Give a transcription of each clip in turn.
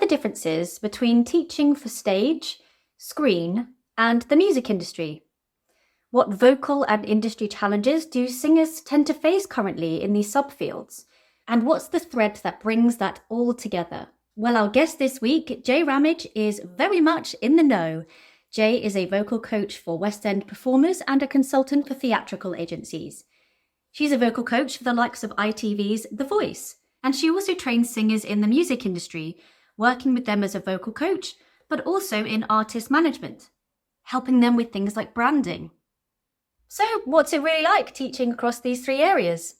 the differences between teaching for stage, screen, and the music industry. What vocal and industry challenges do singers tend to face currently in these subfields? And what's the thread that brings that all together? Well, our guest this week, Jai Ramage, is very much in the know. Jai is a vocal coach for West End performers and a consultant for theatrical agencies. She's a vocal coach for the likes of ITV's The Voice, and she also trains singers in the music industry, working with them as a vocal coach, but also in artist management, helping them with things like branding. So, what's it really like teaching across these three areas?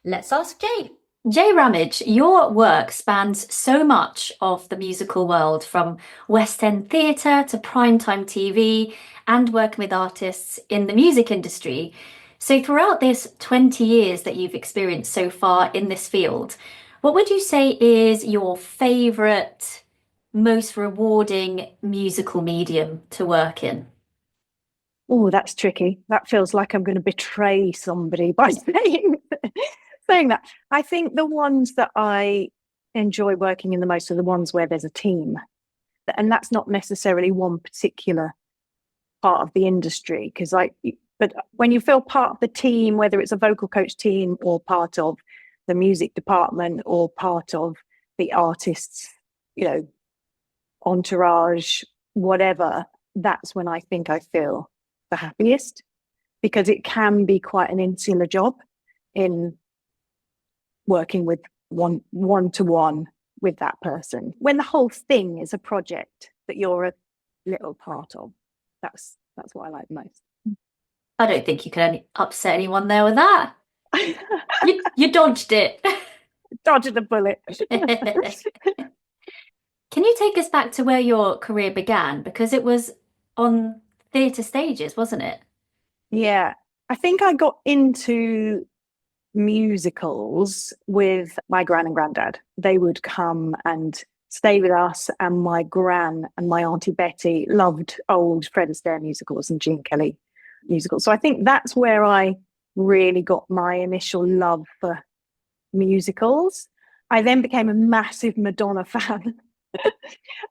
Let's ask Jai. Jai Ramage, your work spans so much of the musical world, from West End theatre to primetime TV and working with artists in the music industry. So throughout this 20 years that you've experienced so far in this field, what would you say is your favourite, most rewarding musical medium to work in? Oh, that's tricky. That feels like I'm going to betray somebody by saying that. I think the ones that I enjoy working in the most are the ones where there's a team. And that's not necessarily one particular part of the industry, but when you feel part of the team, whether it's a vocal coach team or part of the music department or part of the artist's, entourage, whatever, that's when I think I feel the happiest, because it can be quite an insular job in working with one-to-one with that person. When the whole thing is a project that you're a little part of, that's what I like most. I don't think you can upset anyone there with that. You dodged it. Dodged a bullet. Can you take us back to where your career began? Because it was on theatre stages, wasn't it? Yeah. I think I got into musicals with my gran and granddad. They would come and stay with us, and my gran and my auntie Betty loved old Fred Astaire musicals and Gene Kelly musicals. So I think that's where I really got my initial love for musicals. I then became a massive Madonna fan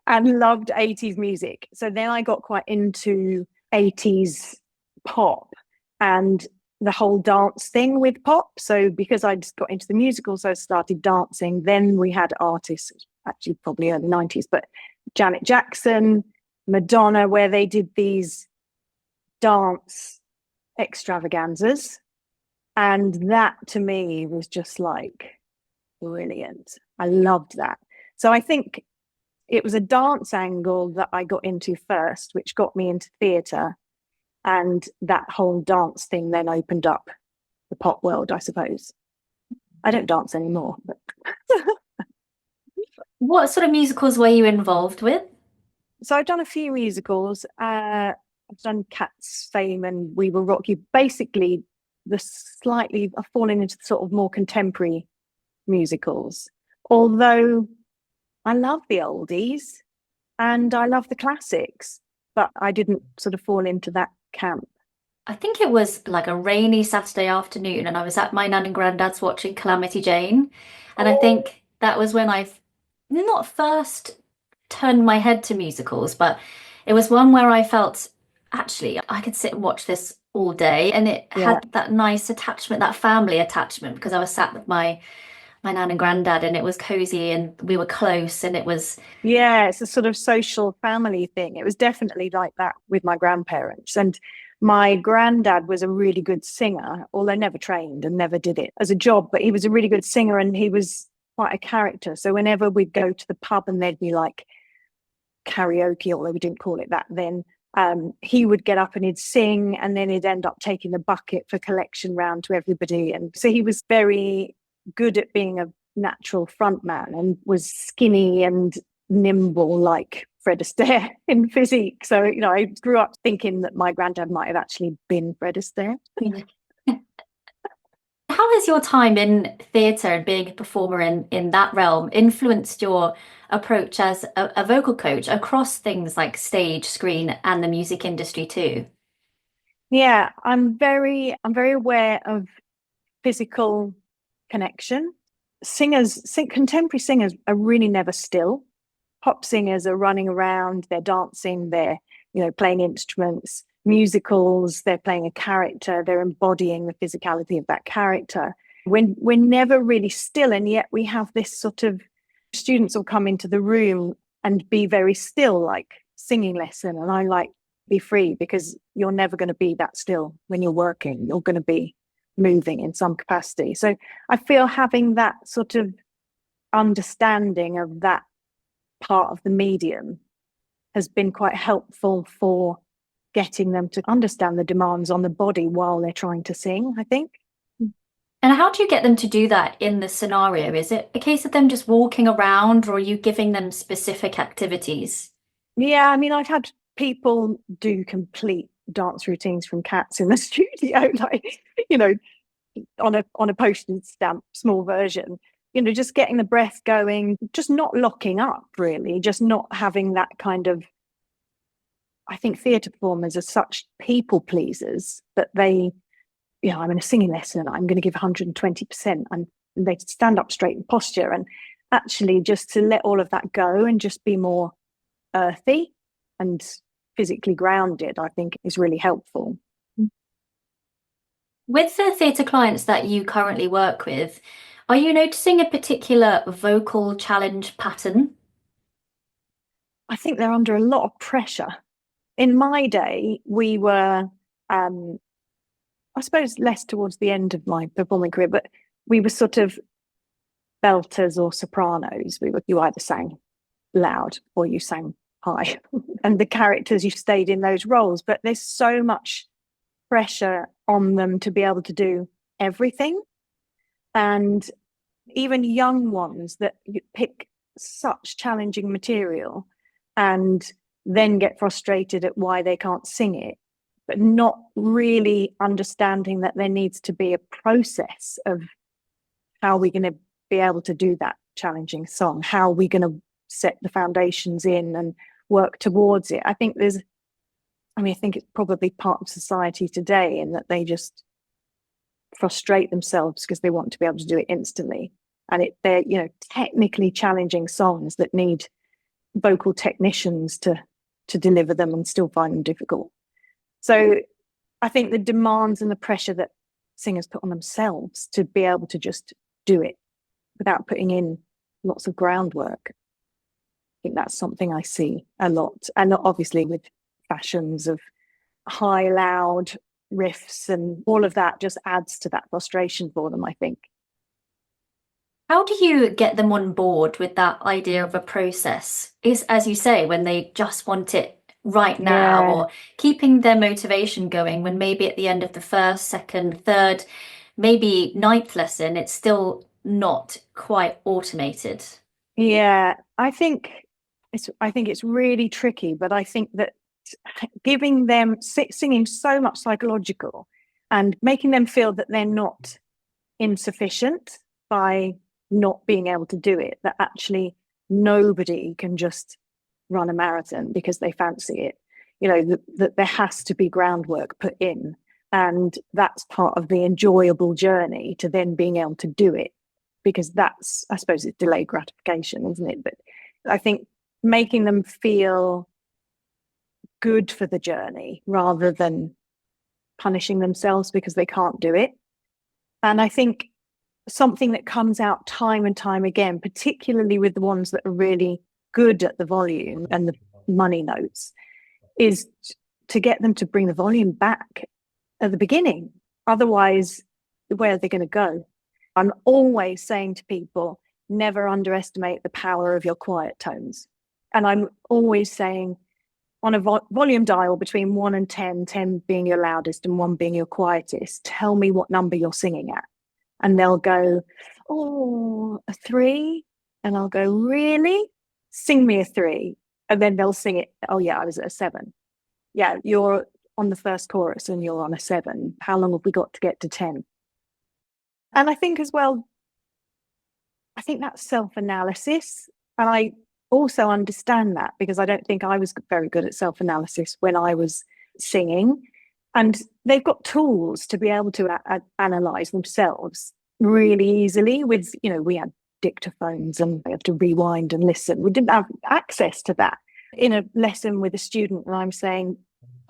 and loved 80s music. So then I got quite into 80s pop and the whole dance thing with pop. So because I just got into the musicals, I started dancing. Then we had artists, actually probably early 90s, but Janet Jackson, Madonna, where they did these dance extravaganzas. And that to me was just like brilliant. I loved that. So I think it was a dance angle that I got into first, which got me into theatre. And that whole dance thing then opened up the pop world, I suppose. I don't dance anymore. But What sort of musicals were you involved with? So I've done a few musicals. I've done Cats, Fame, and We Will Rock You. Basically, I've fallen into the sort of more contemporary musicals. Although I love the oldies and I love the classics, but I didn't sort of fall into that camp. I think it was like a rainy Saturday afternoon, and I was at my nan and granddad's watching Calamity Jane. And I think that was when I not first turned my head to musicals, but it was one where I felt actually I could sit and watch this all day, and it had that nice attachment, that family attachment, because I was sat with my nan and granddad, and it was cozy and we were close, and it was it's a sort of social family thing. It was definitely like that with my grandparents. And my granddad was a really good singer, although never trained and never did it as a job, but he was a really good singer and he was quite a character. So whenever we'd go to the pub and there'd be like karaoke, although we didn't call it that then, he would get up and he'd sing, and then he'd end up taking the bucket for collection round to everybody. And so he was very good at being a natural front man and was skinny and nimble like Fred Astaire in physique. So, I grew up thinking that my granddad might have actually been Fred Astaire. How has your time in theatre and being a performer in that realm influenced your approach as a vocal coach across things like stage, screen, and the music industry too? Yeah, I'm very aware of physical connection. Contemporary singers are really never still. pop singers are running around, they're dancing, they're, playing instruments. Musicals, they're playing a character, they're embodying the physicality of that character. We're never really still, and yet we have this sort of, students will come into the room and be very still, like singing lesson, and I like, be free, because you're never going to be that still when you're working. You're going to be moving in some capacity. So I feel having that sort of understanding of that part of the medium has been quite helpful for getting them to understand the demands on the body while they're trying to sing, I think. And how do you get them to do that in the scenario? Is it a case of them just walking around, or are you giving them specific activities? Yeah, I mean, I've had people do complete dance routines from Cats in the studio, like, on a postage stamp, small version, just getting the breath going, just not locking up, really, just not having that kind of, I think theatre performers are such people pleasers that they, I'm in a singing lesson and I'm going to give 120%, and they stand up straight in posture, and actually just to let all of that go and just be more earthy and physically grounded, I think is really helpful. With the theatre clients that you currently work with, are you noticing a particular vocal challenge pattern? I think they're under a lot of pressure. In my day, we were, I suppose, less towards the end of my performing career, but we were sort of belters or sopranos. You either sang loud or you sang high, and the characters, you stayed in those roles. But there's so much pressure on them to be able to do everything, and even young ones that you pick such challenging material and then get frustrated at why they can't sing it, but not really understanding that there needs to be a process of how we're going to be able to do that challenging song, how we're going to set the foundations in and work towards it. I think it's probably part of society today, in that they just frustrate themselves because they want to be able to do it instantly. And they're, technically challenging songs that need vocal technicians to deliver them, and still find them difficult. So I think the demands and the pressure that singers put on themselves to be able to just do it without putting in lots of groundwork, I think that's something I see a lot. And obviously with fashions of high, loud riffs and all of that just adds to that frustration for them, I think. How do you get them on board with that idea of a process? Is, as you say, when they just want it right now, or keeping their motivation going when maybe at the end of the first, second, third, maybe ninth lesson, it's still not quite automated? Yeah, I think it's really tricky, but I think that giving them singing so much psychological and making them feel that they're not insufficient by not being able to do it, that actually nobody can just run a marathon because they fancy it, that there has to be groundwork put in, and that's part of the enjoyable journey to then being able to do it, because that's, I suppose, it's delayed gratification, isn't it? But I think making them feel good for the journey rather than punishing themselves because they can't do it. And I think something that comes out time and time again, particularly with the ones that are really good at the volume and the money notes, is to get them to bring the volume back at the beginning. Otherwise, where are they going to go? I'm always saying to people, never underestimate the power of your quiet tones. And I'm always saying, on a volume dial between 1 and 10, 10 being your loudest and 1 being your quietest, tell me what number you're singing at. And they'll go, oh, a 3. And I'll go, really? Sing me a 3. And then they'll sing it. Oh, yeah, I was at a 7. Yeah, you're on the first chorus and you're on a 7. How long have we got to get to 10? And I think as well, I think that's self-analysis. And I also understand that, because I don't think I was very good at self-analysis when I was singing. And they've got tools to be able to analyze themselves really easily with, we had dictaphones and we have to rewind and listen. We didn't have access to that. In a lesson with a student, and I'm saying,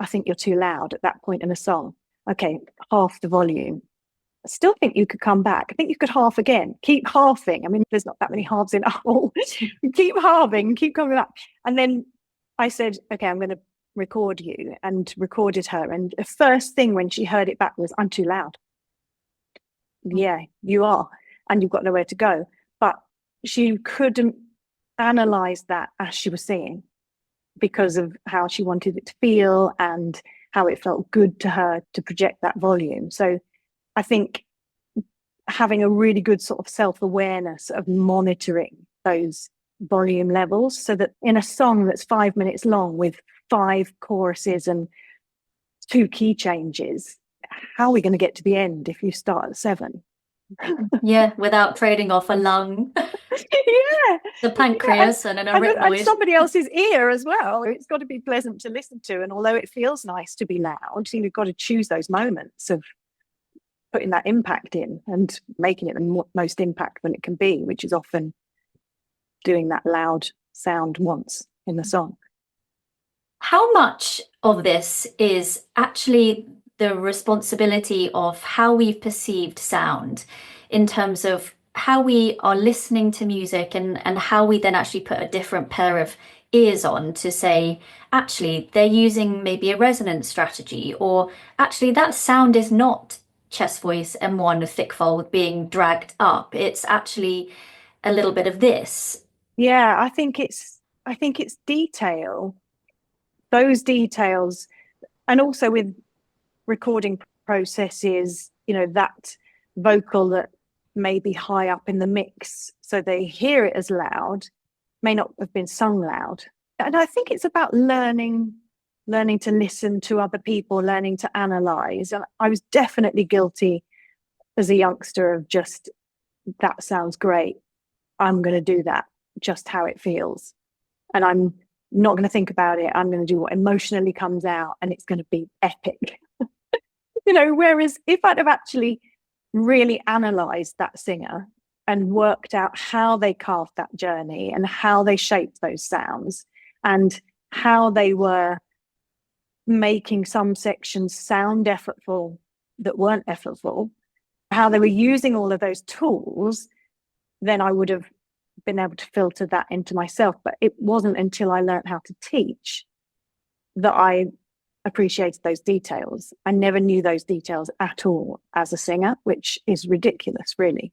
I think you're too loud at that point in a song. Okay, half the volume. I still think you could come back. I think you could half again. Keep halving. I mean, there's not that many halves in a whole. Keep halving, keep coming back. And then I said, okay, I'm going to record you, and recorded her. And the first thing when she heard it back was, I'm too loud. Yeah, you are. And you've got nowhere to go. But she couldn't analyze that as she was singing because of how she wanted it to feel and how it felt good to her to project that volume. So I think having a really good sort of self-awareness of monitoring those volume levels, so that in a song that's 5 minutes long with 5 choruses and 2 key changes, how are we going to get to the end if you start at 7? Yeah, without trading off a lung, Yeah, the pancreas, and an arrhythmoid. and somebody else's ear as well. It's got to be pleasant to listen to. And although it feels nice to be loud, you've got to choose those moments of putting that impact in and making it the most impact when it can be, which is often doing that loud sound once in the song. How much of this is actually the responsibility of how we've perceived sound in terms of how we are listening to music and how we then actually put a different pair of ears on to say, actually, they're using maybe a resonance strategy, or actually that sound is not chest voice M1 thick fold being dragged up. It's actually a little bit of this. Yeah, I think it's detail, those details, and also with recording processes, that vocal that may be high up in the mix, so they hear it as loud, may not have been sung loud. And I think it's about learning to listen to other people, learning to analyze. And I was definitely guilty as a youngster of just, that sounds great, I'm going to do that, just how it feels. And I'm not going to think about it. I'm going to do what emotionally comes out, and it's going to be epic. Whereas if I'd have actually really analyzed that singer and worked out how they carved that journey and how they shaped those sounds and how they were making some sections sound effortful that weren't effortful, how they were using all of those tools, then I would have been able to filter that into myself. But it wasn't until I learned how to teach that I appreciated those details. I never knew those details at all as a singer, which is ridiculous, really.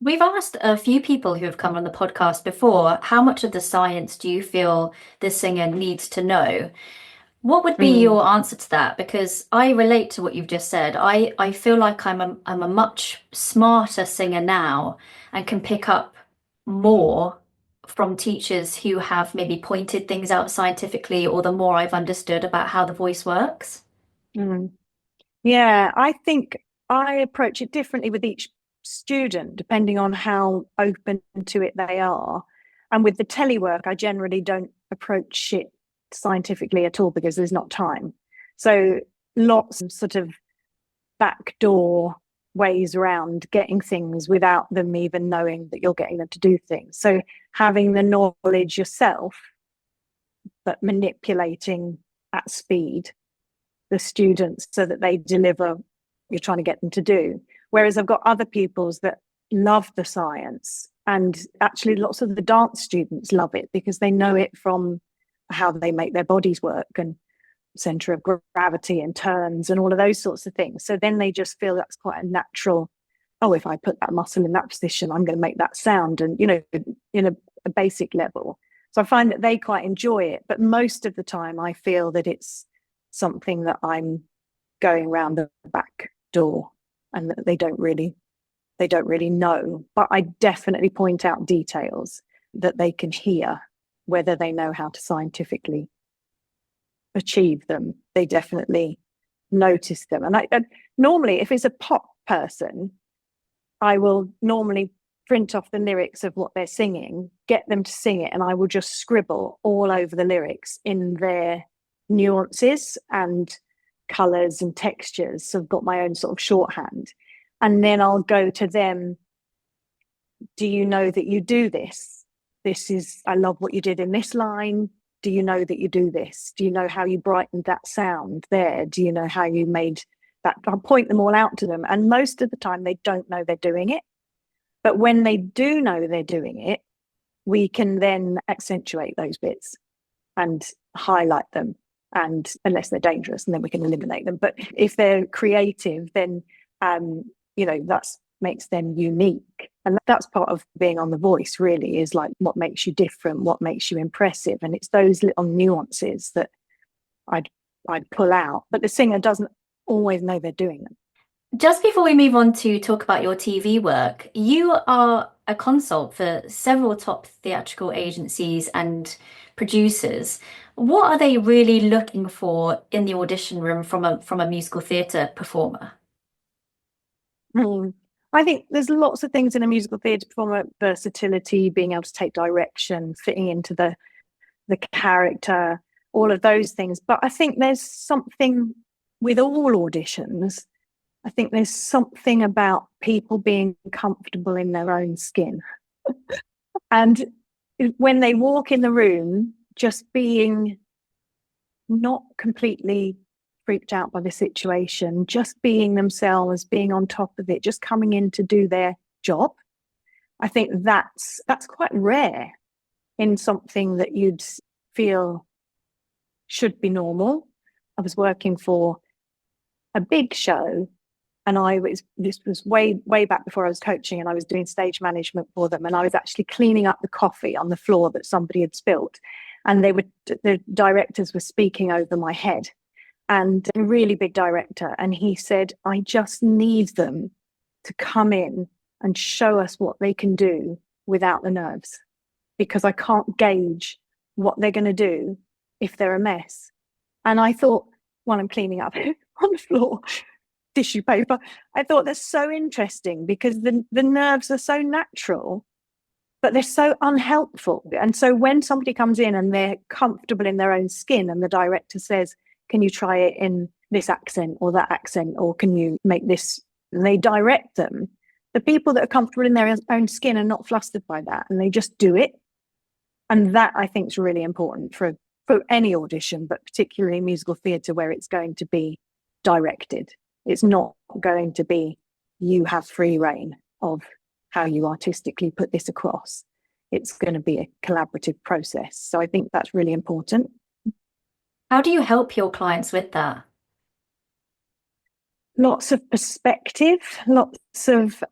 We've asked a few people who have come on the podcast before, how much of the science do you feel the singer needs to know? What would be your answer to that? Because I relate to what you've just said. I feel like I'm a much smarter singer now and can pick up more from teachers who have maybe pointed things out scientifically, or the more I've understood about how the voice works. Yeah, I think I approach it differently with each student, depending on how open to it they are. And with the telework, I generally don't approach it scientifically at all because there's not time. So lots of sort of backdoor ways around getting things without them even knowing that you're getting them to do things. So having the knowledge yourself, but manipulating at speed the students so that they deliver what you're trying to get them to do. Whereas I've got other pupils that love the science, and actually lots of the dance students love it because they know it from how they make their bodies work and center of gravity and turns and all of those sorts of things. So then they just feel that's quite a natural, oh, if I put that muscle in that position, I'm going to make that sound, and in a basic level. So I find that they quite enjoy it, but most of the time I feel that it's something that I'm going around the back door and that they don't really know. But I definitely point out details that they can hear, whether they know how to scientifically achieve them. They definitely notice them. And normally, if it's a pop person, I will normally print off the lyrics of what they're singing, get them to sing it, and I will just scribble all over the lyrics in their nuances and colours and textures. So I've got my own sort of shorthand. And then I'll go to them do you know that you do this? I love what you did in this line. Do you know that you do this? Do you know how you brightened that sound there? Do you know how you made that? I'll point them all out to them. And most of the time they don't know they're doing it. But when they do know they're doing it, we can then accentuate those bits and highlight them. And unless they're dangerous, and then we can eliminate them. But if they're creative, then, that's makes them unique. And that's part of being on The Voice, really, is like what makes you different, what makes you impressive. And it's those little nuances that I'd pull out. But the singer doesn't always know they're doing them. Just before we move on to talk about your TV work, you are a consult for several top theatrical agencies and producers. What are they really looking for in the audition room from a musical theatre performer? I think there's lots of things in a musical theatre performer: versatility, being able to take direction, fitting into the character, all of those things. But I think there's something with all auditions. I think there's something about people being comfortable in their own skin. And when they walk in the room, just being not completely freaked out by the situation, just being themselves, being on top of it, just coming in to do their job. I think that's quite rare in something that you'd feel should be normal. I was working for a big show, and this was way back before I was coaching, and I was doing stage management for them, and I was actually cleaning up the coffee on the floor that somebody had spilt, and the directors were speaking over my head, and a really big director, and he said, I just need them to come in and show us what they can do without the nerves, because I can't gauge what they're going to do if they're a mess. And I thought, while I'm cleaning up on the floor, tissue paper, I thought that's so interesting, because the nerves are so natural, but they're so unhelpful. And so when somebody comes in and they're comfortable in their own skin, and the director says, can you try it in this accent or that accent, or can you make this, and they direct them, the people that are comfortable in their own skin are not flustered by that, and they just do it. And that, I think, is really important for any audition, but particularly musical theatre, where it's going to be directed. It's not going to be, you have free reign of how you artistically put this across. It's going to be a collaborative process. So I think that's really important. How do you help your clients with that? Lots of perspective, lots of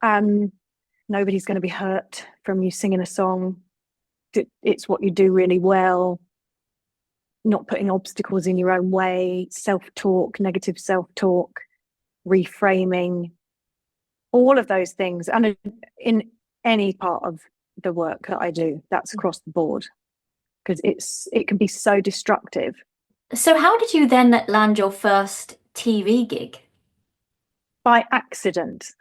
nobody's going to be hurt from you singing a song. It's what you do really well. Not putting obstacles in your own way, self-talk, negative self-talk, reframing, all of those things. And in any part of the work that I do, that's across the board, because it can be so destructive. So how did you then land your first TV gig? By accident.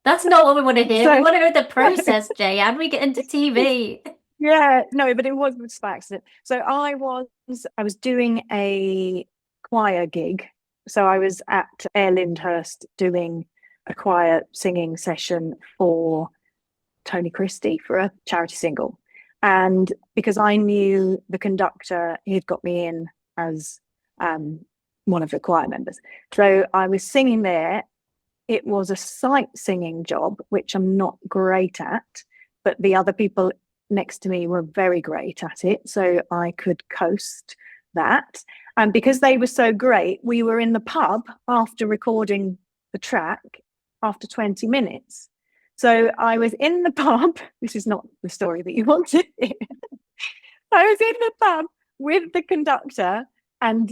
That's not what we want to hear. So, we want to know the process, Jay. How do we get into TV? Yeah, no, but it was by accident. So I was doing a choir gig. So I was at Air Lyndhurst doing a choir singing session for Tony Christie for a charity single. And because I knew the conductor, he'd got me in as one of the choir members. So I was singing there. It was a sight singing job, which I'm not great at, but the other people next to me were very great at it, so I could coast that. And because they were so great, we were in the pub after recording the track after 20 minutes. So I was in the pub. This is not the story that you wanted. I was in the pub with the conductor and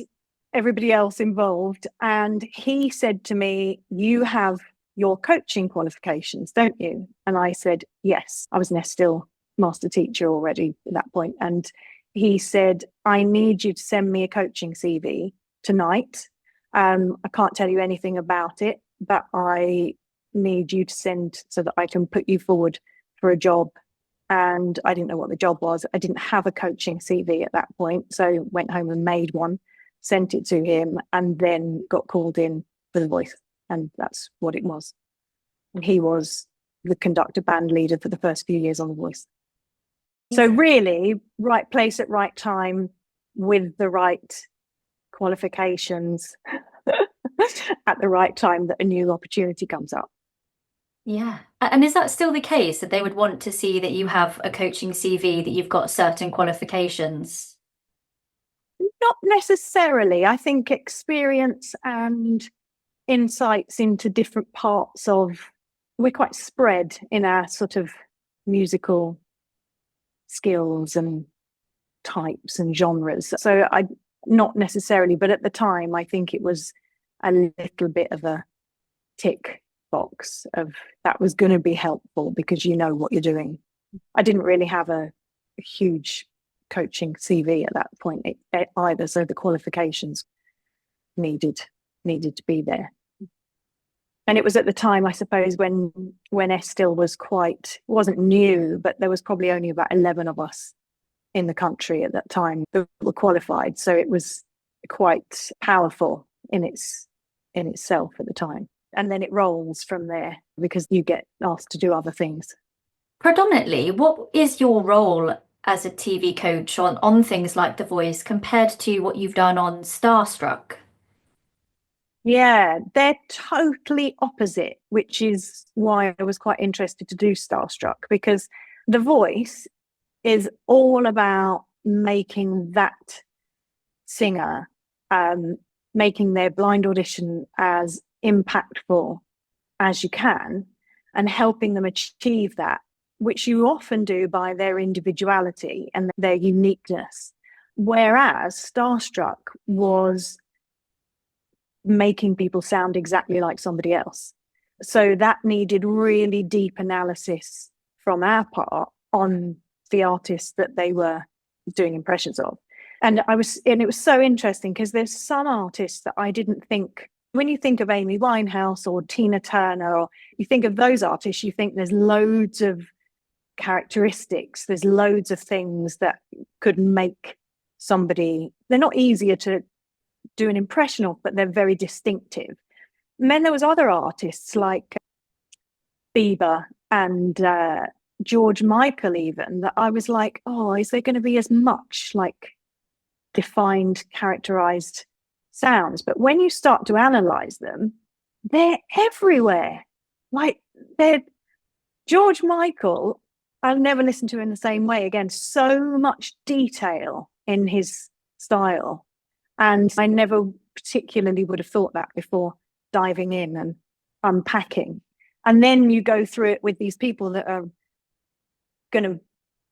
everybody else involved, and he said to me, you have your coaching qualifications, don't you? And I said, yes. I was an still master teacher already at that point. And he said, I need you to send me a coaching CV tonight. I can't tell you anything about it, but I need you to send so that I can put you forward for a job. And I didn't know what the job was. I didn't have a coaching CV at that point. So went home and made one, sent it to him, and then got called in for The Voice. And that's what it was. And he was the conductor band leader for the first few years on The Voice. So really, right place at right time with the right qualifications at the right time that a new opportunity comes up. Yeah. And is that still the case that they would want to see that you have a coaching CV, that you've got certain qualifications? Not necessarily. I think experience and insights into different parts of, we're quite spread in our sort of musical skills and types and genres. So I, not necessarily, but at the time, I think it was a little bit of a tick box of that was going to be helpful because you know what you're doing. I didn't really have a huge coaching CV at that point either, so the qualifications needed to be there. And it was at the time, I suppose, when Estill was wasn't new, but there was probably only about 11 of us in the country at that time that were qualified. So it was quite powerful in itself at the time. And then it rolls from there because you get asked to do other things. Predominantly, what is your role as a TV coach on things like The Voice compared to what you've done on Starstruck? Yeah, they're totally opposite, which is why I was quite interested to do Starstruck, because The Voice is all about making that singer, making their blind audition as impactful as you can and helping them achieve that, which you often do by their individuality and their uniqueness. Whereas Starstruck was making people sound exactly like somebody else. So that needed really deep analysis from our part on the artists that they were doing impressions of. And it was so interesting because there's some artists that I didn't think, when you think of Amy Winehouse or Tina Turner, or you think of those artists, you think there's loads of characteristics, there's loads of things that could make somebody, they're not easier to do an impression of, but they're very distinctive. And then there was other artists like Bieber and George Michael even, that I was like, oh, is there going to be as much like defined, characterized sounds? But when you start to analyze them, they're everywhere. Like they're George Michael, I'll never listen to in the same way again. So much detail in his style. And I never particularly would have thought that before diving in and unpacking. And then you go through it with these people that are going to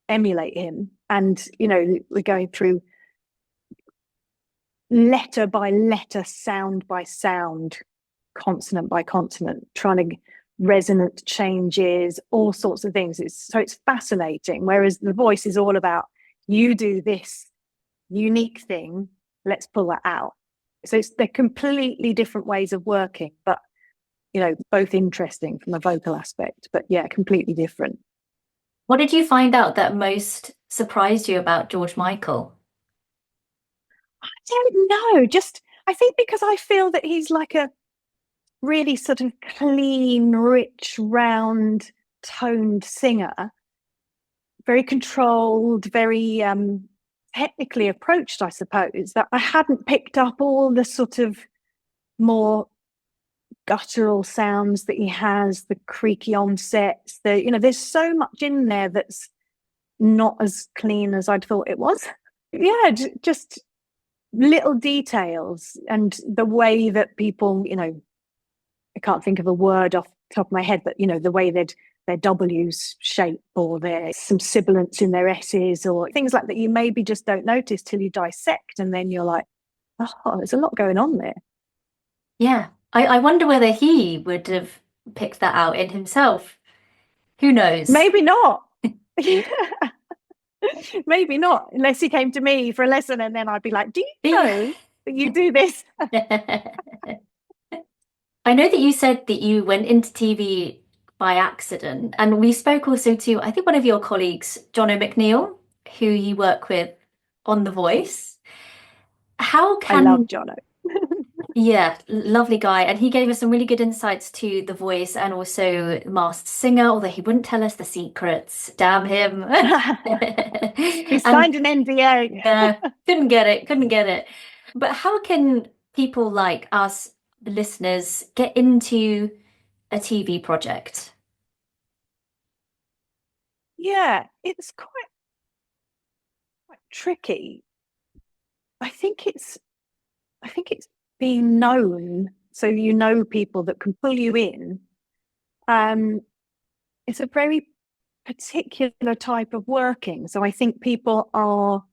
emulate him. And, you know, we're going through letter by letter, sound by sound, consonant by consonant, trying to resonant changes, all sorts of things. It's fascinating. Whereas The Voice is all about, you do this unique thing, let's pull that out. So they're completely different ways of working, but, you know, both interesting from a vocal aspect, but yeah, completely different. What did you find out that most surprised you about George Michael? I don't know. Just, I think because I feel that he's like a really sort of clean, rich, round, toned singer, very controlled, very technically approached, I suppose, that I hadn't picked up all the sort of more guttural sounds that he has, the creaky onsets, you know, there's so much in there that's not as clean as I'd thought it was. Yeah, just little details and the way that people, you know, I can't think of a word off the top of my head, but, you know, the way their W's shape, or there's some sibilants in their S's, or things like that you maybe just don't notice till you dissect, and then you're like, oh, there's a lot going on there. Yeah, I wonder whether he would have picked that out in himself. Who knows? Maybe not. Maybe not, unless he came to me for a lesson and then I'd be like, do you know that you do this? I know that you said that you went into TV by accident, and we spoke also to, I think, one of your colleagues, Jono McNeil, who you work with on The Voice. How I love can Jono. Yeah, lovely guy. And he gave us some really good insights to The Voice and also Masked Singer, although he wouldn't tell us the secrets. Damn him. He And signed an NDA. couldn't get it. But how can people like us, the listeners, get into a TV project? Yeah, it's quite tricky. I think it's being known, so you know people that can pull you in. It's a very particular type of working. So I think people are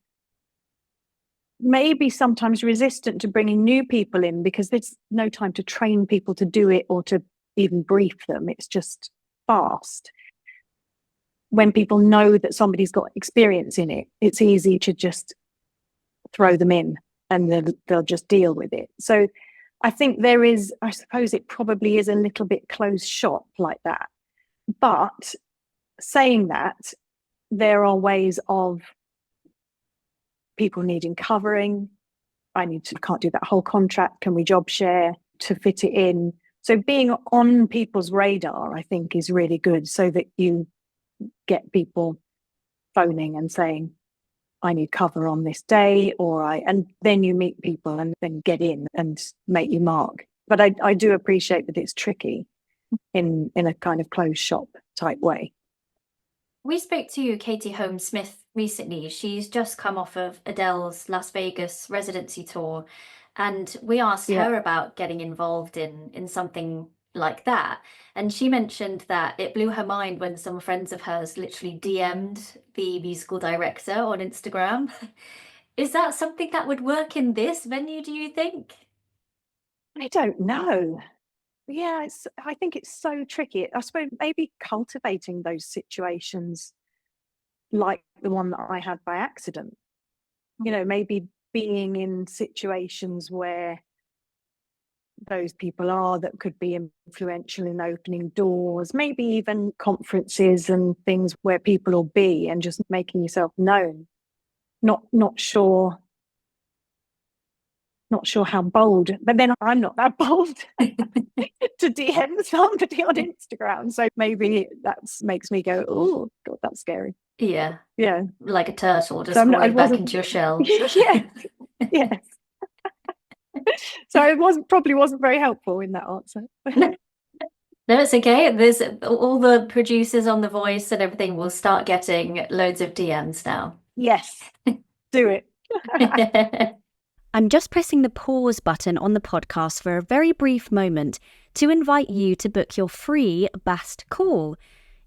maybe sometimes resistant to bringing new people in because there's no time to train people to do it or to even brief them. It's just fast. When people know that somebody's got experience in it, it's easy to just throw them in and they'll just deal with it. So I think I suppose it probably is a little bit closed shop like that. But saying that, there are ways of people needing covering. Can't do that whole contract. Can we job share to fit it in? So being on people's radar, I think, is really good so that you get people phoning and saying, I need cover on this day, and then you meet people and then get in and make your mark. But I do appreciate that it's tricky in a kind of closed shop type way. We spoke to Katie Holmes Smith recently. She's just come off of Adele's Las Vegas residency tour, and we asked Yeah. her about getting involved in something like that. And she mentioned that it blew her mind when some friends of hers literally DM'd the musical director on Instagram. Is that something that would work in this venue, do you think? I don't know. Yeah, I think it's so tricky. I suppose maybe cultivating those situations like the one that I had by accident. Maybe being in situations where those people are that could be influential in opening doors, maybe even conferences and things where people will be, and just making yourself known. Not sure how bold, but then I'm not that bold to DM somebody on Instagram. So maybe that makes me go, oh God, that's scary. Yeah, Yeah. like a turtle, just So I falling back wasn't, into your shell. yes, yes. So it probably wasn't very helpful in that answer. No, it's okay. There's all the producers on The Voice and everything will start getting loads of DMs now. Yes, do it. I'm just pressing the pause button on the podcast for a very brief moment to invite you to book your free BAST call.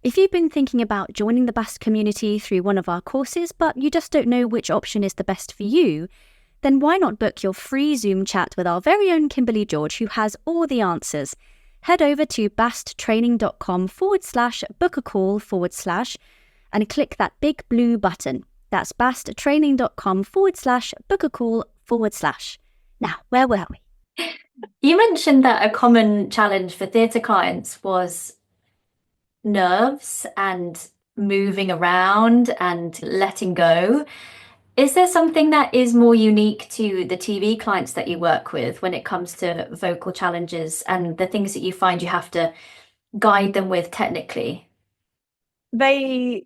If you've been thinking about joining the BAST community through one of our courses, but you just don't know which option is the best for you, then why not book your free Zoom chat with our very own Kimberly George, who has all the answers. Head over to basttraining.com/book-a-call/ and click that big blue button. That's basttraining.com/book-a-call/. Now, where were we? You mentioned that a common challenge for theatre clients was nerves and moving around and letting go. Is there something that is more unique to the TV clients that you work with when it comes to vocal challenges and the things that you find you have to guide them with technically? I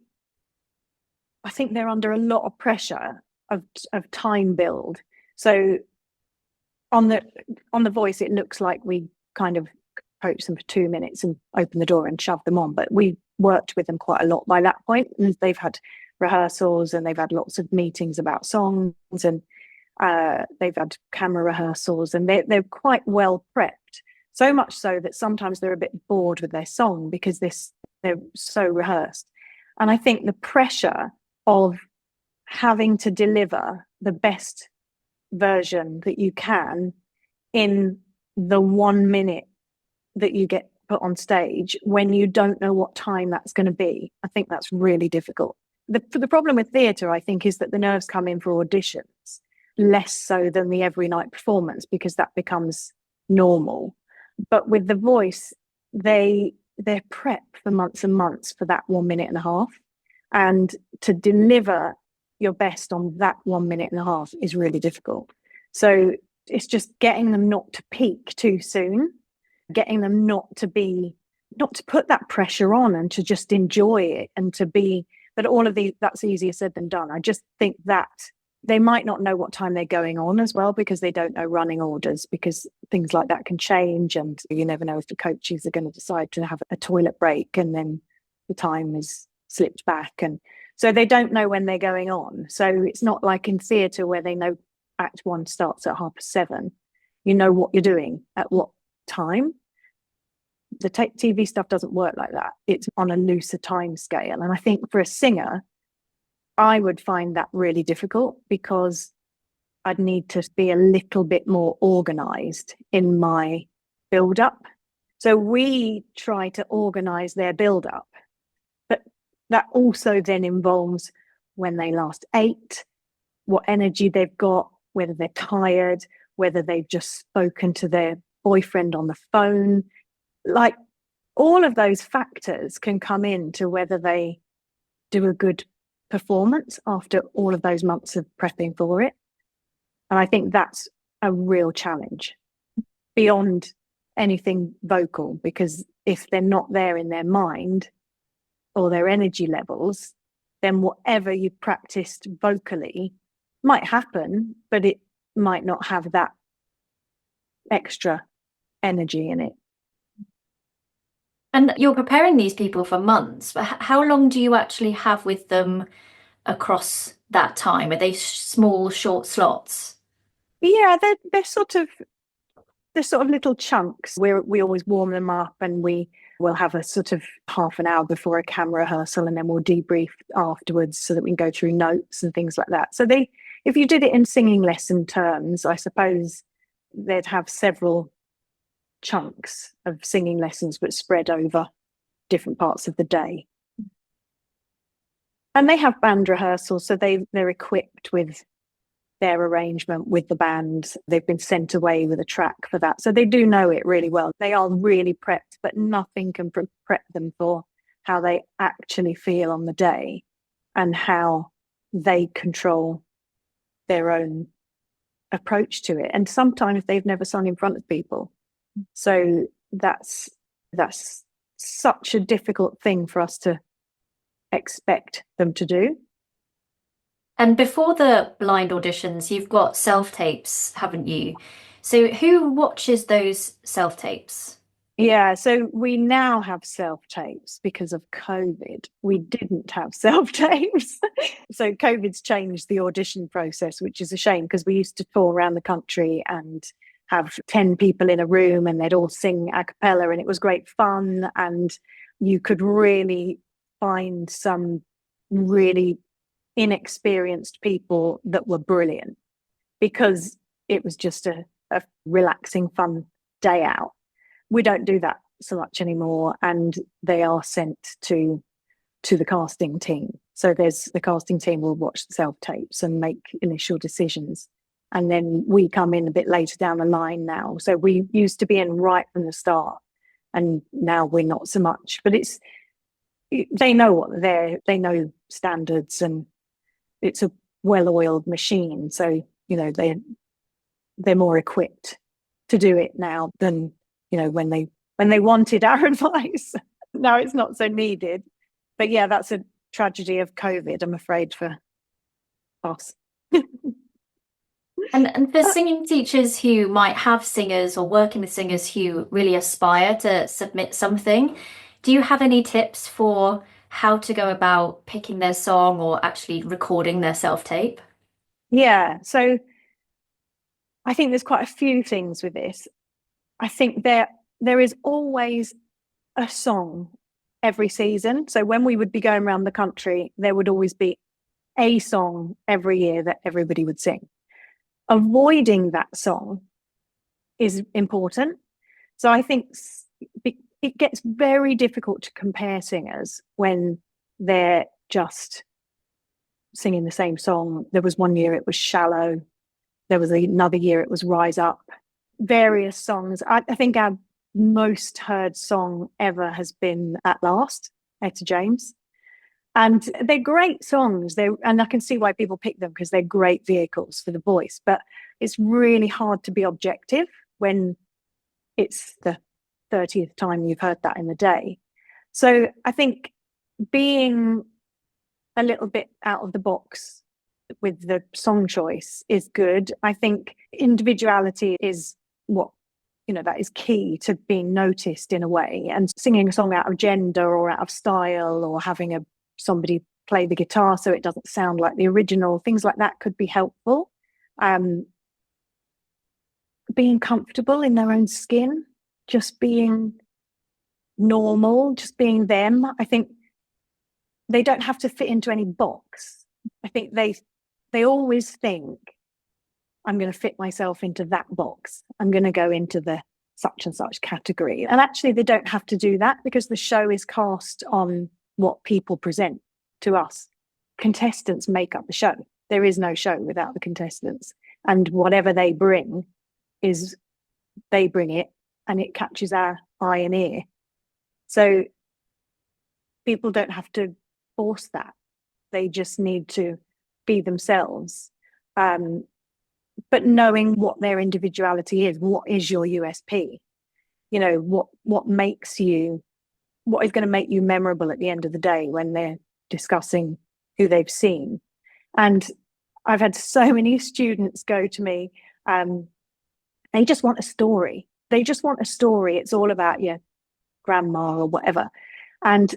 think they're under a lot of pressure of time build. So on the Voice, it looks like we kind of coach them for 2 minutes and open the door and shove them on. But we worked with them quite a lot by that point, and they've had rehearsals and they've had lots of meetings about songs, and they've had camera rehearsals, and they're quite well prepped. So much so that sometimes they're a bit bored with their song because they're so rehearsed. And I think the pressure of having to deliver the best version that you can in the 1 minute that you get put on stage when you don't know what time that's going to be, I think that's really difficult. The problem with theatre, I think, is that the nerves come in for auditions less so than the every night performance, because that becomes normal. But with The Voice, they're prepped for months and months for that 1 minute and a half, and to deliver your best on that 1 minute and a half is really difficult. So It's just getting them not to peak too soon, getting them not to put that pressure on, and to just enjoy it, and to be, but all of these, that's easier said than done. I just think that they might not know what time they're going on as well, because they don't know running orders, because things like that can change, and you never know if the coaches are going to decide to have a toilet break and then the time is slipped back, and so they don't know when they're going on. So it's not like in theatre where they know Act 1 starts at 7:30. You know what you're doing at what time. The TV stuff doesn't work like that. It's on a looser time scale. And I think for a singer, I would find that really difficult, because I'd need to be a little bit more organised in my build-up. So we try to organise their build-up, but that also then involves when they last ate, what energy they've got, whether they're tired, whether they've just spoken to their boyfriend on the phone. Like, all of those factors can come into whether they do a good performance after all of those months of prepping for it. And I think that's a real challenge beyond anything vocal, because if they're not there in their mind or their energy levels, then whatever you practiced vocally might happen, but it might not have that extra energy in it. And you're preparing these people for months, but how long do you actually have with them across that time? Are they small, short slots? Yeah, they're sort of little chunks where we always warm them up, and we will have a sort of half an hour before a camera rehearsal, and then we'll debrief afterwards so that we can go through notes and things like that. So if you did it in singing lesson terms, I suppose they'd have several chunks of singing lessons, but spread over different parts of the day. And they have band rehearsals, so they're equipped with their arrangement with the band. They've been sent away with a track for that, so they do know it really well. They are really prepped, but nothing can prep them for how they actually feel on the day and how they control their own approach to it. And sometimes they've never sung in front of people, so that's such a difficult thing for us to expect them to do. And before the blind auditions, you've got self-tapes, haven't you? So who watches those self-tapes? Yeah, so we now have self-tapes because of COVID. We didn't have self-tapes. So COVID's changed the audition process, which is a shame, because we used to tour around the country and have 10 people in a room and they'd all sing a cappella, and it was great fun. And you could really find some really inexperienced people that were brilliant, because it was just a relaxing, fun day out. We don't do that so much anymore, and they are sent to the casting team. So the casting team will watch the self-tapes and make initial decisions, and then we come in a bit later down the line now. So we used to be in right from the start, and now we're not so much. But they know they know standards, and it's a well-oiled machine. So they're more equipped to do it now than when they wanted our advice. Now it's not so needed. But yeah, that's a tragedy of COVID, I'm afraid, for us. And for singing teachers who might have singers or working with singers who really aspire to submit something, do you have any tips for how to go about picking their song or actually recording their self-tape? Yeah, so I think there's quite a few things with this. I think there is always a song every season. So when we would be going around the country, there would always be a song every year that everybody would sing. Avoiding that song is important. So I think it gets very difficult to compare singers when they're just singing the same song. There was one year it was Shallow. There was another year it was Rise Up. Various songs. I think our most heard song ever has been At Last, Etta James. And they're great songs. And I can see why people pick them, because they're great vehicles for the voice. But it's really hard to be objective when it's the 30th time you've heard that in the day. So I think being a little bit out of the box with the song choice is good. I think individuality is what, that is key to being noticed in a way. And singing a song out of gender or out of style, or having somebody play the guitar so it doesn't sound like the original, things like that could be helpful. Being comfortable in their own skin, just being normal, just being them. I think they don't have to fit into any box. I think they always think, I'm going to fit myself into that box. I'm going to go into the such and such category. And actually, they don't have to do that, because the show is cast on what people present to us. Contestants make up the show. There is no show without the contestants. And whatever they bring they bring it, and it catches our eye and ear. So people don't have to force that. They just need to be themselves. But knowing what their individuality is, what is your USP? What is going to make you memorable at the end of the day when they're discussing who they've seen. And I've had so many students go to me, they just want a story. It's all about your grandma or whatever. And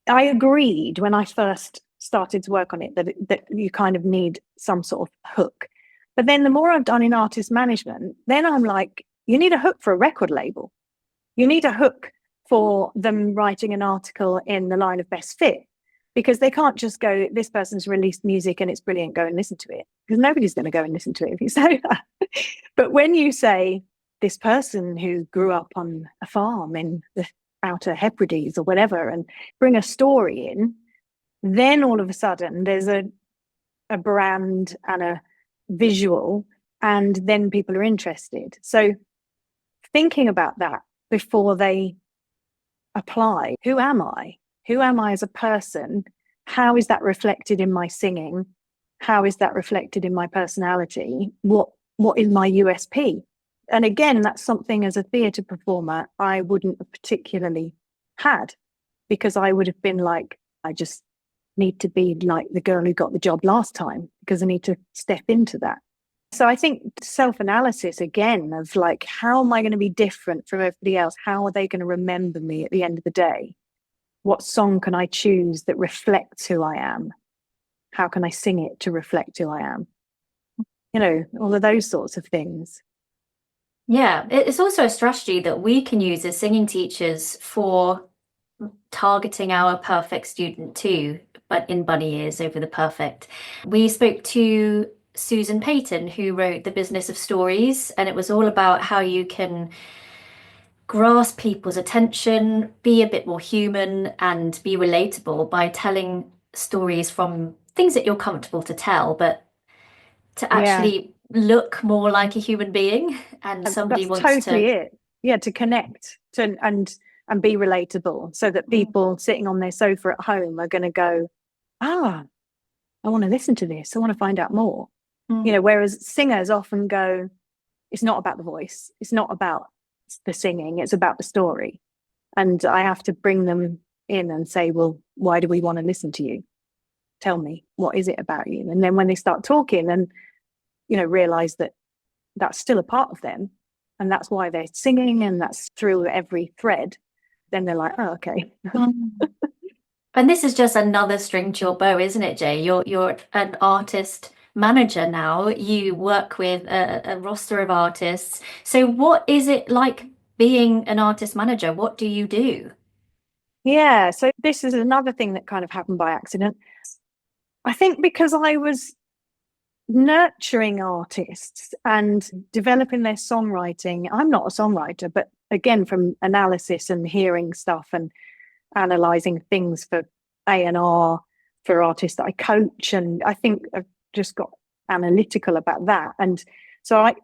I agreed when I first started to work on it that you kind of need some sort of hook. But then the more I've done in artist management, then I'm like, you need a hook for a record label. You need a hook for them writing an article in the line of best fit, because they can't just go, this person's released music and it's brilliant, go and listen to it, because nobody's going to go and listen to it if you say that. But when you say, this person who grew up on a farm in the Outer Hebrides or whatever, and bring a story in, then all of a sudden there's a brand and a visual, and then people are interested. So thinking about that before they apply, who am I as a person? How is that reflected in my singing? How is that reflected in my personality? What is my USP? And again, that's something as a theatre performer I wouldn't have particularly had, because I would have been like, I just need to be like the girl who got the job last time, because I need to step into that. So I think self-analysis again of like, how am I going to be different from everybody else? How are they going to remember me at the end of the day? What song can I choose that reflects who I am? How can I sing it to reflect who I am? All of those sorts of things. Yeah, it's also a strategy that we can use as singing teachers for targeting our perfect student too, but in bunny ears over the perfect. We spoke to Susan Payton, who wrote The Business of Stories, and it was all about how you can grasp people's attention, be a bit more human, and be relatable by telling stories from things that you're comfortable to tell, but to actually look more like a human being, and somebody that's wants totally to it. Yeah, to connect and be relatable, so that people sitting on their sofa at home are going to go, I want to listen to this, I want to find out more. Whereas singers often go, it's not about the voice, it's not about the singing, it's about the story. And I have to bring them in and say, well, why do we want to listen to you? Tell me, what is it about you? And then when they start talking and realize that that's still a part of them, and that's why they're singing, and that's through every thread, then they're like, oh, okay. And this is just another string to your bow, isn't it, Jay? You're an artist manager now. You work with a roster of artists. So what is it like being an artist manager? What do you do? Yeah, so this is another thing that kind of happened by accident. I think because I was nurturing artists and developing their songwriting. I'm not a songwriter, but again, from analysis and hearing stuff and analysing things for A&R for artists that I coach, and I think I've just got analytical about that. And so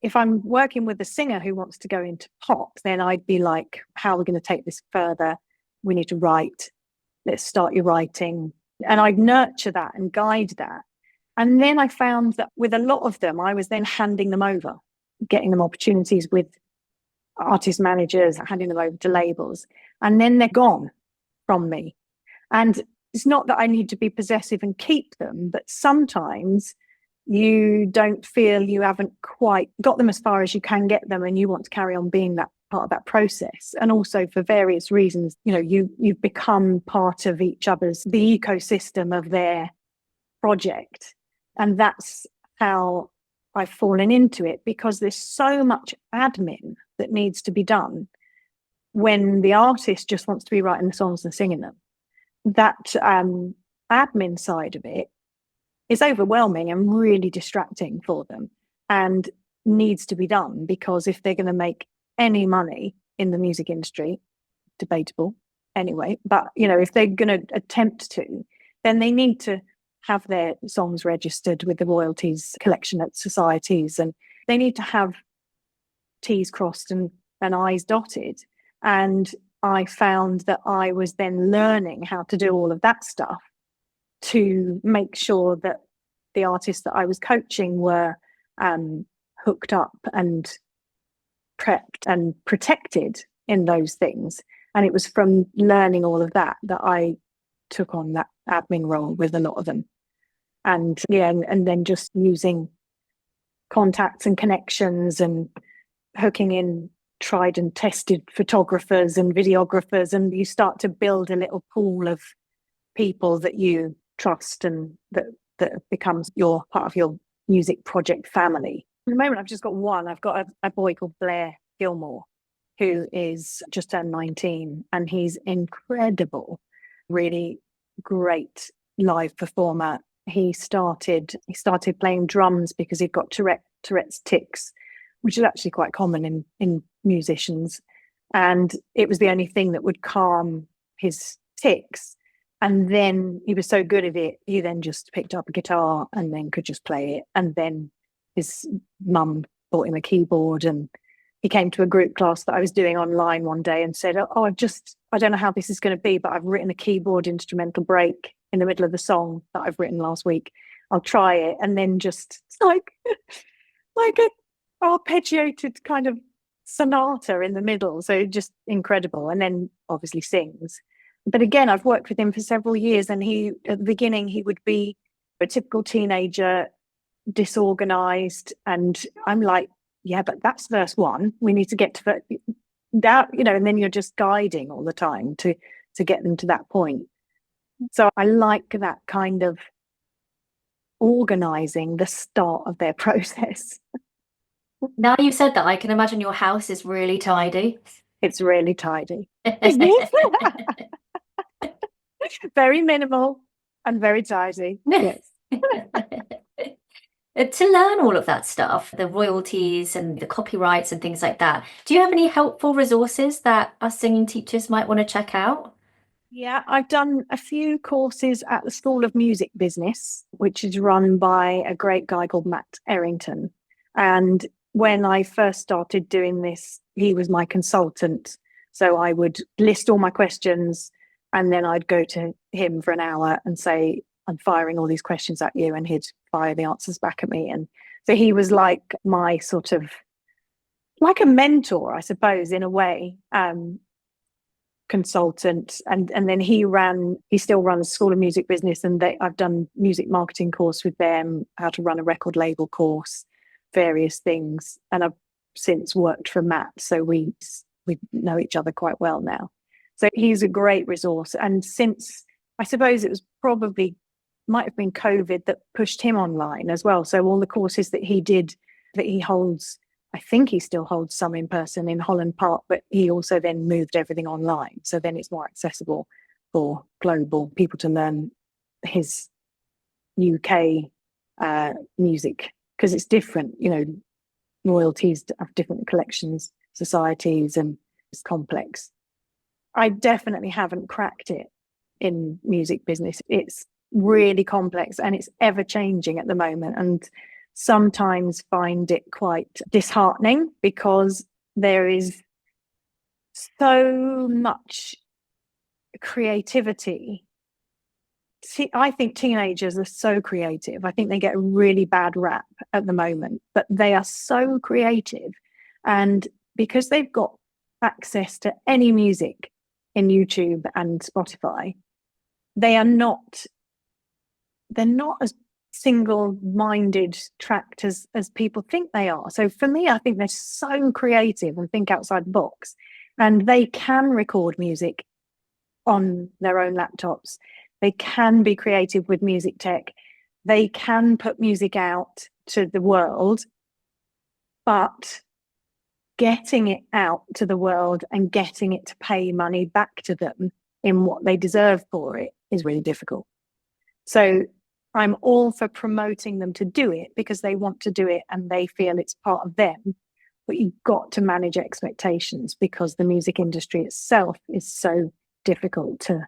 if I'm working with a singer who wants to go into pop, then I'd be like, how are we going to take this further? we need to write. Let's start your writing. And I'd nurture that and guide that. And then I found that with a lot of them, I was then handing them over, getting them opportunities with artist managers, handing them over to labels. And then they're gone from me. And it's not that I need to be possessive and keep them, but sometimes you don't feel you haven't quite got them as far as you can get them, and you want to carry on being that part of that process. And also for various reasons, you've become part of each other's, the ecosystem of their project. And that's how I've fallen into it, because there's so much admin that needs to be done when the artist just wants to be writing the songs and singing them. That admin side of it is overwhelming and really distracting for them, and needs to be done, because if they're going to make any money in the music industry, debatable anyway, but if they're going to attempt to, then they need to have their songs registered with the royalties collection at societies, and they need to have T's crossed and I's dotted. And I found that I was then learning how to do all of that stuff to make sure that the artists that I was coaching were hooked up and prepped and protected in those things. And it was from learning all of that that I took on that admin role with a lot of them. And then just using contacts and connections and hooking in tried and tested photographers and videographers, and you start to build a little pool of people that you trust and that becomes your part of your music project family. At the moment, I've just got one. I've got a boy called Blair Gilmore, who is just turned 19, and he's incredible, really great live performer. He started playing drums because he'd got Tourette's tics, which is actually quite common in musicians. And it was the only thing that would calm his tics. And then he was so good at it, he then just picked up a guitar and then could just play it. And then his mum bought him a keyboard, and he came to a group class that I was doing online one day and said, I don't know how this is going to be, but I've written a keyboard instrumental break in the middle of the song that I've written last week. I'll try it. And then just like a arpeggiated kind of sonata in the middle. So just incredible. And then obviously sings. But again, I've worked with him for several years, and at the beginning, he would be a typical teenager, disorganized. And I'm like, yeah, but that's verse 1. We need to get to that, and then you're just guiding all the time to get them to that point. So I like that kind of organizing the start of their process. Now you've said that, I can imagine your house is really tidy. It's really tidy. Very minimal and very tidy. Yes. To learn all of that stuff, the royalties and the copyrights and things like that, do you have any helpful resources that us singing teachers might want to check out? Yeah, I've done a few courses at the School of Music Business, which is run by a great guy called Matt Errington. And when I first started doing this, he was my consultant. So I would list all my questions, and then I'd go to him for an hour and say, I'm firing all these questions at you, and he'd fire the answers back at me. And so he was like my sort of, like a mentor, I suppose, in a way, consultant. And then he still runs School of Music Business, and I've done music marketing course with them, how to run a record label course, various things. And I've since worked for Matt, so we know each other quite well now. So he's a great resource. And since, I suppose it was might have been COVID that pushed him online as well. So all the courses that he did, that he holds, I think he still holds some in person in Holland Park, but he also then moved everything online. So then it's more accessible for global people to learn his UK music, because it's different, royalties have different collections, societies, and it's complex. I definitely haven't cracked it in music business. It's really complex, and it's ever changing at the moment, and sometimes find it quite disheartening, because there is so much creativity, I think teenagers are so creative. I think they get a really bad rap at the moment, but they are so creative. And because they've got access to any music in YouTube and Spotify, they're not as single-minded tracked as people think they are. So for me, I think they're so creative and think outside the box, and they can record music on their own laptops. They can be creative with music tech. They can put music out to the world, but getting it out to the world and getting it to pay money back to them in what they deserve for it is really difficult. So I'm all for promoting them to do it because they want to do it and they feel it's part of them. But you've got to manage expectations because the music industry itself is so difficult to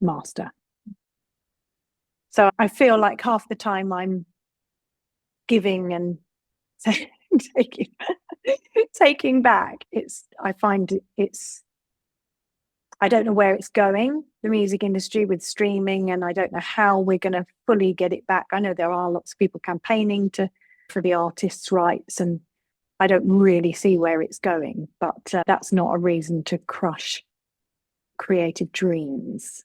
master. So I feel like half the time I'm giving and taking back. I don't know where it's going, the music industry with streaming, and I don't know how we're going to fully get it back. I know there are lots of people campaigning for the artists' rights, and I don't really see where it's going, but that's not a reason to crush creative dreams.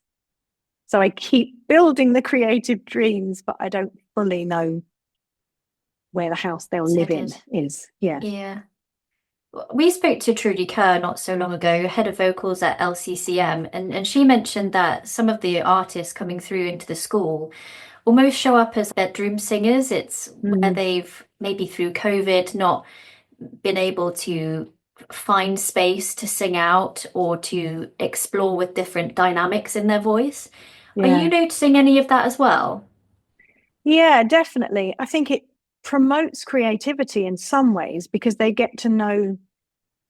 So I keep building the creative dreams, but I don't fully know where the house they'll live in is. Yeah. We spoke to Trudy Kerr not so long ago, head of vocals at LCCM, and she mentioned that some of the artists coming through into the school almost show up as bedroom singers. It's where they've maybe through COVID not been able to find space to sing out or to explore with different dynamics in their voice. Are you noticing any of that as well? Yeah, definitely. I think it promotes creativity in some ways because they get to know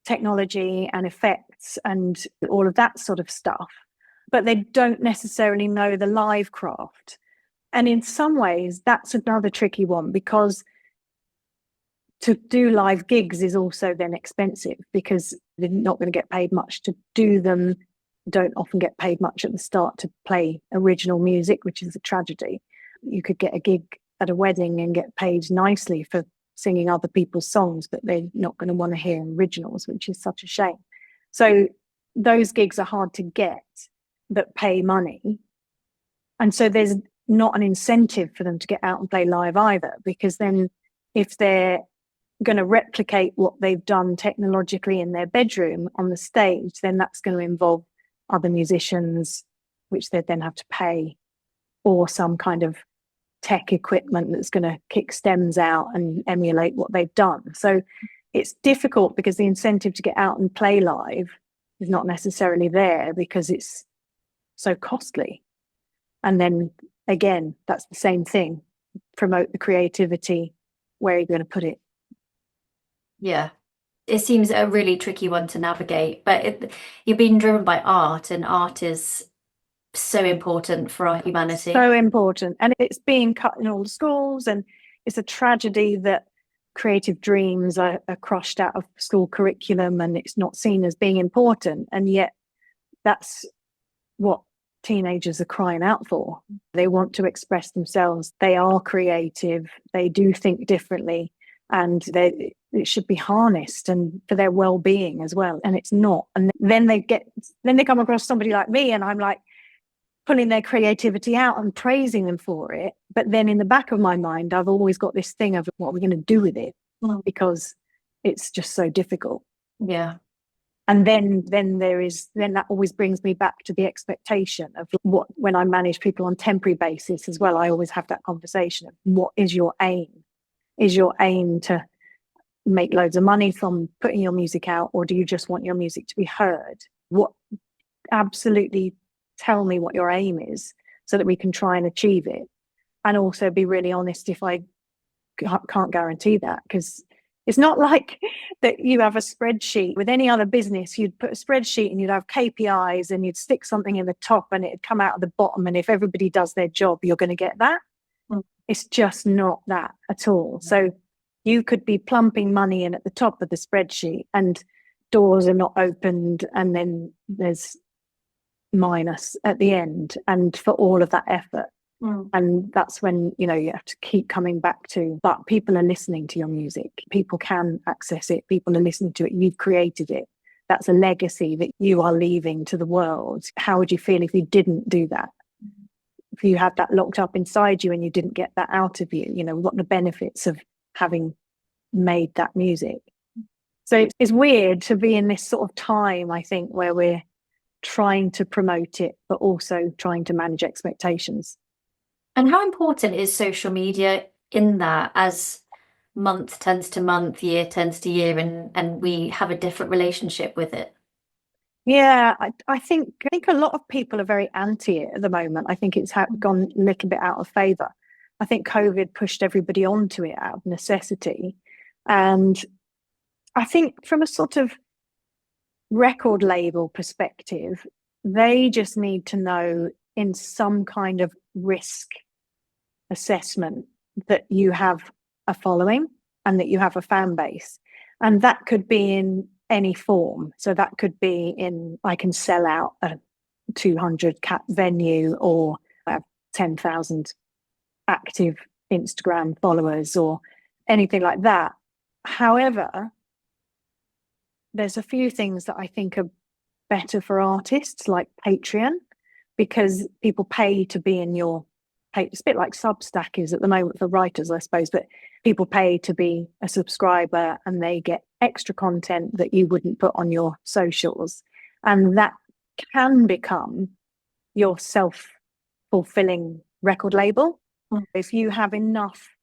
technology and effects and all of that sort of stuff, but they don't necessarily know the live craft. And in some ways, that's another tricky one because to do live gigs is also then expensive because they're not going to get paid much to do them, don't often get paid much at the start to play original music, which is a tragedy. You could get a gig at a wedding and get paid nicely for singing other people's songs, but they're not going to want to hear originals, which is such a shame. So those gigs are hard to get that pay money. And so there's not an incentive for them to get out and play live either, because then if they're going to replicate what they've done technologically in their bedroom on the stage, then that's going to involve other musicians, which they'd then have to pay, or some kind of tech equipment that's going to kick stems out and emulate what they've done. So it's difficult because the incentive to get out and play live is not necessarily there because it's so costly. And then again, that's the same thing. Promote the creativity. Where are you going to put it? Yeah. It seems a really tricky one to navigate, but you're being driven by art, and art is so important for our humanity. So important. And it's being cut in all the schools, and it's a tragedy that creative dreams are crushed out of school curriculum and it's not seen as being important. And yet that's what teenagers are crying out for. They want to express themselves. They are creative. They do think differently, and it should be harnessed and for their well-being as well. And it's not. And then they come across somebody like me, and I'm like pulling their creativity out and praising them for it. But then in the back of my mind, I've always got this thing of what we're going to do with it because it's just so difficult. Yeah. And then that always brings me back to the expectation of when I manage people on temporary basis as well, I always have that conversation of what is your aim? Is your aim to make loads of money from putting your music out, or do you just want your music to be heard? Absolutely tell me what your aim is so that we can try and achieve it. And also be really honest if I can't guarantee that, because it's not like that you have a spreadsheet. With any other business, you'd put a spreadsheet and you'd have KPIs and you'd stick something in the top and it'd come out at the bottom. And if everybody does their job, you're going to get that. It's just not that at all. So you could be plumping money in at the top of the spreadsheet and doors are not opened, and then there's minus at the end, and for all of that effort. And that's when, you have to keep coming back to, but people are listening to your music. People can access it. People are listening to it. You've created it. That's a legacy that you are leaving to the world. How would you feel if you didn't do that? If you had that locked up inside you and you didn't get that out of you, what are the benefits of having made that music? So it's weird to be in this sort of time, I think, where we're trying to promote it, but also trying to manage expectations. And how important is social media in that, as month tends to month, year tends to year, and we have a different relationship with it? Yeah, I think a lot of people are very anti it at the moment. I think it's gone a little bit out of favour. I think COVID pushed everybody onto it out of necessity. And I think from a sort of record label perspective, they just need to know in some kind of risk assessment that you have a following and that you have a fan base. And that could be in any form. So that could be in, I can sell out a 200 cap venue, or I have 10,000 active Instagram followers, or anything like that. However, there's a few things that I think are better for artists, like Patreon, because people pay to be in your page. It's a bit like Substack is at the moment for writers, I suppose, but people pay to be a subscriber and they get extra content that you wouldn't put on your socials. And that can become your self-fulfilling record label. If you have enough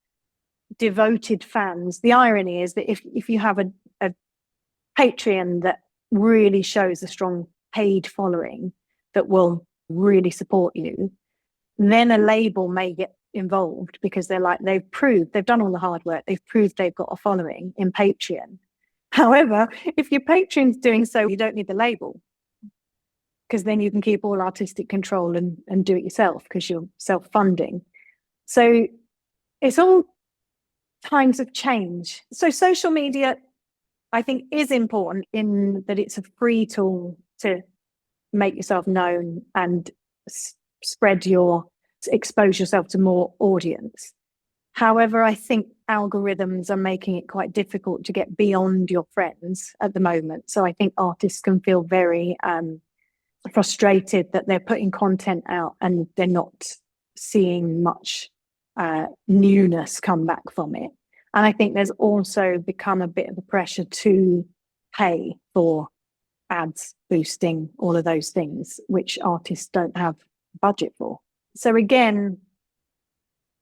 devoted fans, the irony is that if you have a Patreon that really shows a strong paid following that will really support you, then a label may get involved, because they've done all the hard work, they've proved they've got a following in Patreon. However, if your Patreon's doing so, you don't need the label, because then you can keep all artistic control and do it yourself, because you're self-funding. So it's all times of change. So social media, I think, is important in that it's a free tool to make yourself known and expose yourself to more audience. However, I think algorithms are making it quite difficult to get beyond your friends at the moment. So I think artists can feel very frustrated that they're putting content out and they're not seeing much newness come back from it. And I think there's also become a bit of a pressure to pay for ads, boosting, all of those things, which artists don't have budget for. So again,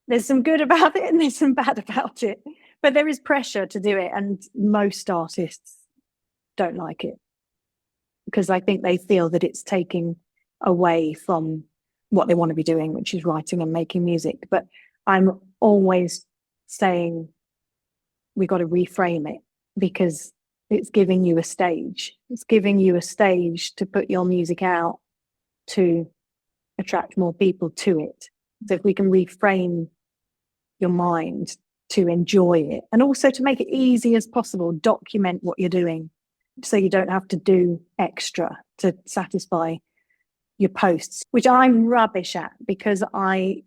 there's some good about it and there's some bad about it, but there is pressure to do it. And most artists don't like it, because I think they feel that it's taking away from what they want to be doing, which is writing and making music. But I'm always saying we got to reframe it, because it's giving you a stage. It's giving you a stage to put your music out to attract more people to it. So if we can reframe your mind to enjoy it, and also to make it easy as possible, document what you're doing so you don't have to do extra to satisfy your posts, which I'm rubbish at, because I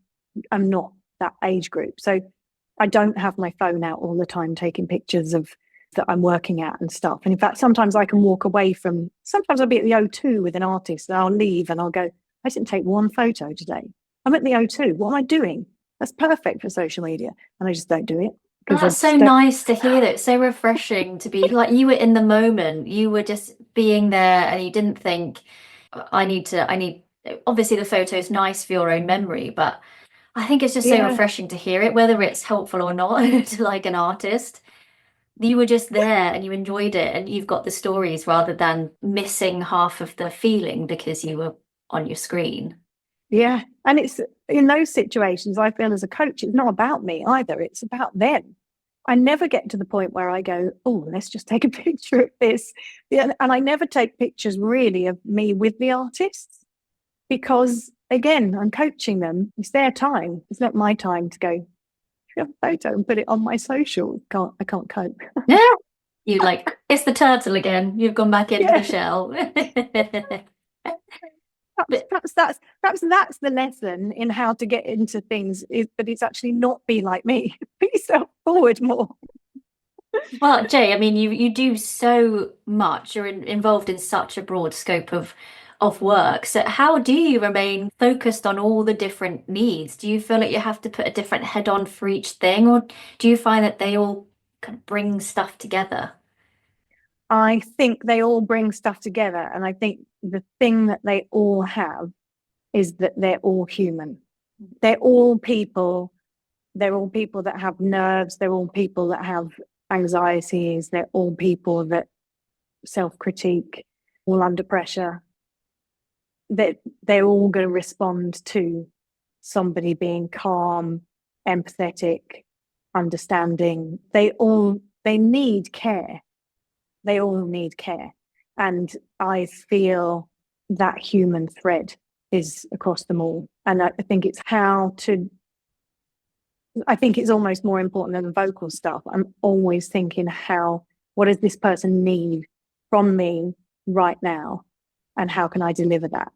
am not that age group. So I don't have my phone out all the time taking pictures of that I'm working at and stuff. And in fact, sometimes I can walk away from, sometimes I'll be at the O2 with an artist and I'll leave and I'll go, I didn't take one photo today. I'm at the O2. What am I doing? That's perfect for social media. And I just don't do it. That's so nice to hear. That. It's so refreshing to be like, you were in the moment, you were just being there, and you didn't think, I need, obviously the photo's nice for your own memory, but I think it's just so refreshing to hear it, whether it's helpful or not, to like an artist. You were just there and you enjoyed it, and you've got the stories rather than missing half of the feeling because you were on your screen. Yeah. And it's in those situations, I feel as a coach, it's not about me either. It's about them. I never get to the point where I go, oh, let's just take a picture of this. Yeah, and I never take pictures really of me with the artists, because again, I'm coaching them. It's their time. It's not my time to go a photo and put it on my social. I can't cope. Yeah. You like, it's the turtle again. You've gone back into the shell. Perhaps that's the lesson in how to get into things, is that it's actually not be like me. Put yourself forward more. Well, Jay, I mean, you do so much. You're involved in such a broad scope of work. So how do you remain focused on all the different needs? Do you feel like you have to put a different head on for each thing, or do you find that they all kind of bring stuff together? I think they all bring stuff together, and I think the thing that they all have is that they're all human. They're all people. They're all people that have nerves. They're all people that have anxieties. They're all people that self-critique, all under pressure. They're all going to respond to somebody being calm, empathetic, understanding. They need care. They all need care. And I feel that human thread is across them all. And I think it's almost more important than the vocal stuff. I'm always thinking, what does this person need from me right now? And how can I deliver that?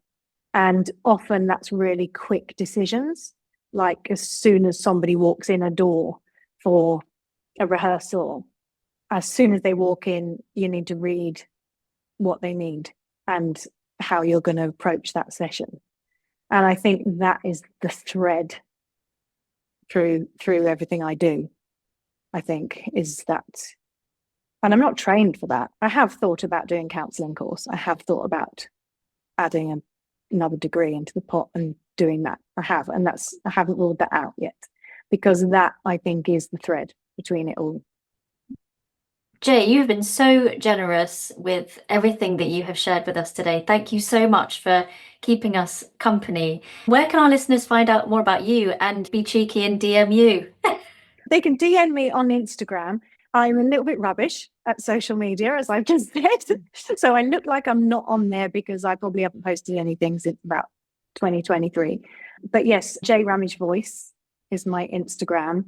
And often that's really quick decisions. Like as soon as somebody walks in a door for a rehearsal, as soon as they walk in, you need to read what they need and how you're going to approach that session. And I think that is the thread through everything I do, I think, is that. And I'm not trained for that. I have thought about doing counselling course. I have thought about adding another degree into the pot and doing that. I haven't ruled that out yet, because that, I think, is the thread between it all. Jay, you've been so generous with everything that you have shared with us today. Thank you so much for keeping us company. Where can our listeners find out more about you and be cheeky and DM you? They can DM me on Instagram. I'm a little bit rubbish at social media, as I've just said. So I look like I'm not on there because I probably haven't posted anything since about 2023. But yes, Jai Ramage Voice is my Instagram.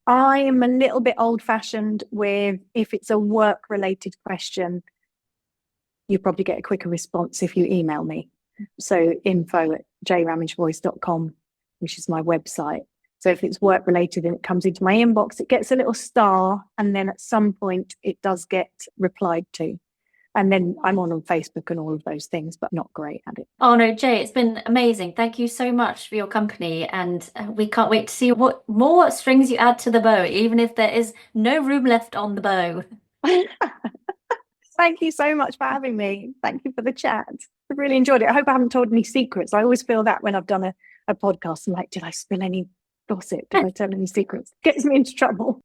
I'm a little bit old-fashioned with, if it's a work-related question, you probably get a quicker response if you email me. So info@jairamagevoice.com, which is my website. So if it's work-related and it comes into my inbox, it gets a little star, and then at some point it does get replied to. And then I'm on Facebook and all of those things, but not great at it. Oh no, Jay, it's been amazing. Thank you so much for your company. And we can't wait to see what more strings you add to the bow, even if there is no room left on the bow. Thank you so much for having me. Thank you for the chat. I really enjoyed it. I hope I haven't told any secrets. I always feel that when I've done a podcast, I'm like, did I spill any gossip? Did I tell any secrets? Gets me into trouble.